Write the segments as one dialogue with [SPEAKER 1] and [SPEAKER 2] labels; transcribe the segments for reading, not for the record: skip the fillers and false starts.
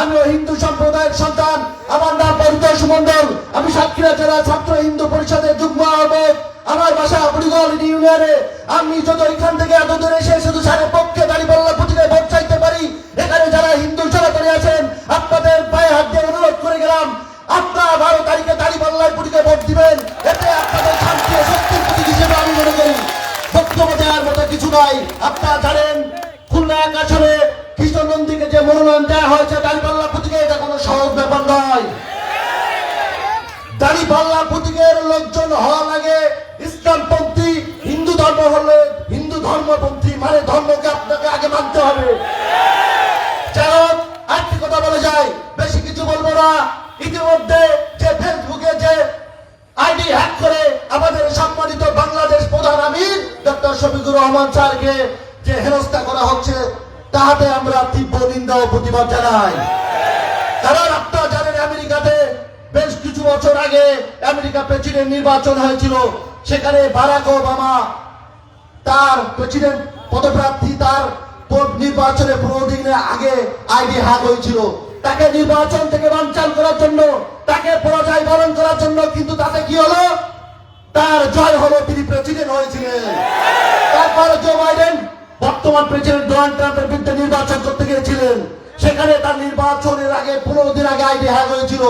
[SPEAKER 1] আমিও হিন্দু সম্প্রদায়ের সন্তান। আমার নাম পরিতোষ মণ্ডল। আমি সাতক্ষীরা জেলা ছাত্র হিন্দু পরিষদের যুগ্ম আহ্বায়ক। আমার বাসা বুড়িগল ইউনিয়নে। আমি যত এখান থেকে এত দূরে এসে শুধু সারের পক্ষে দাঁড়িপাল্লা প্রতীকে ভোট চাইতে পারি। এখানে যারা হিন্দু সনাতনী আছেন, আপনাদের পায়ে হাত দিয়ে অনুরোধ করে গেলাম, আপনারা 12 তারিখে দাঁড়িপাল্লার প্রতীকে ভোট দিবেন। এতে আপনাদের শান্তি ও শক্তির প্রতীক হিসেবে আমি মনে করি। বক্তব্য দেওয়ার মতো কিছু নয়। আপনারা জানেন খুলনা এক আসনে কৃষ্ণ নন্দীকে যে মনোনয়ন দেওয়া হয়েছে দাঁড়িপাল্লা প্রতীকে, এটা কোনো সহজ ব্যাপার নয়। দাঁড়িপাল্লা প্রতীকের লোকজন হওয়া লাগে ইসলামপন্থী। হিন্দু ধর্ম হলে হিন্দু ধর্মপন্থী, মানে ধর্মকে আপনাকে আগে মানতে হবে। কারণ আরেকটি কথা বলে যায়, বেশি কিছু বলবো না। ইতিমধ্যে যে ফেসবুকে যে আইডি হ্যাক করে আমাদের সম্মানিত বাংলাদেশ প্রধান আমির ডক্টর শফিকুর রহমান স্যারকে যে হেনস্থা করা হচ্ছে, তাহাতে আমরা তীব্র নিন্দা ও প্রতিবাদ জানাই। কারণ আপনারা জানেন আমেরিকাতে বেশ কিছু বছর আগে আমেরিকা প্রেসিডেন্ট নির্বাচন হয়েছিল। সেখানে বারাক ওবামা তার প্রেসিডেন্ট পদপ্রার্থী, তার নির্বাচনে 15 দিনের আগে আইডি হ্যাক হয়েছিল। তাকে নির্বাচন থেকে বানচাল করার জন্য, তাকে পরাজয় বরণ করার জন্য, কিন্তু তাতে কি হলো? তার জয় হলো, তিনি প্রেসিডেন্ট হয়েছিলেন। তারপর জো বাইডেন বর্তমান প্রেসিডেন্ট ডোনাল্ড ট্রাম্পের বিরুদ্ধে নির্বাচন করতে গিয়েছিলেন। সেখানে তার নির্বাচনের আগে 15 দিন আগে আইডি হ্যাক হয়েছিল।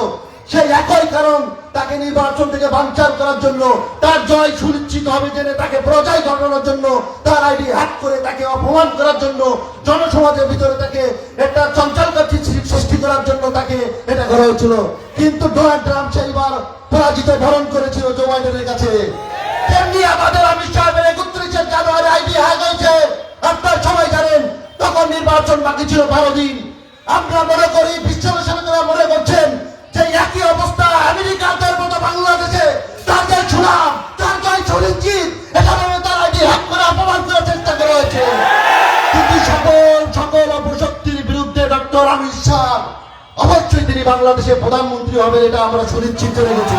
[SPEAKER 1] সেই একই কারণ, তাকে নির্বাচন থেকে বানচাল করার জন্য, তার জয় সুনিশ্চিত হবে জেনে তাকে পরাজয় ঘটানোর জন্য, তার আইডি হ্যাক করে তাকে অপমান করার জন্য, জনসমাজের ভিতরে তাকে একটা চঞ্চলকাঠি সৃষ্টি করার জন্য তাকে এটা করা হয়েছিল। কিন্তু ডোনাল্ড ট্রাম্প সেইবার পরাজিত বরণ করেছিল জো বাইডেনের কাছে। তেমনি আমাদের অমিত সাহেবের 31 জানুয়ারি আইডি হ্যাক হয়েছে। আপনারা সবাই জানেন তখন নির্বাচন বাকি ছিল 12 দিন। আমরা মনে করি, বিশ্লেষকরা মনে করছেন যে একই অবস্থা আমেরিকার মতো বাংলাদেশে তাদের সুনাম, তার জয় সুনিশ্চিত, এখানে তার আইডি হ্যাক করে অপমান করার চেষ্টা করা হয়েছে। কিন্তু সকল অপশক্তির বিরুদ্ধে ডক্টর অমিত শাহ অবশ্যই তিনি বাংলাদেশের প্রধানমন্ত্রী হবেন, এটা আমরা সুনিশ্চিত রেখেছি।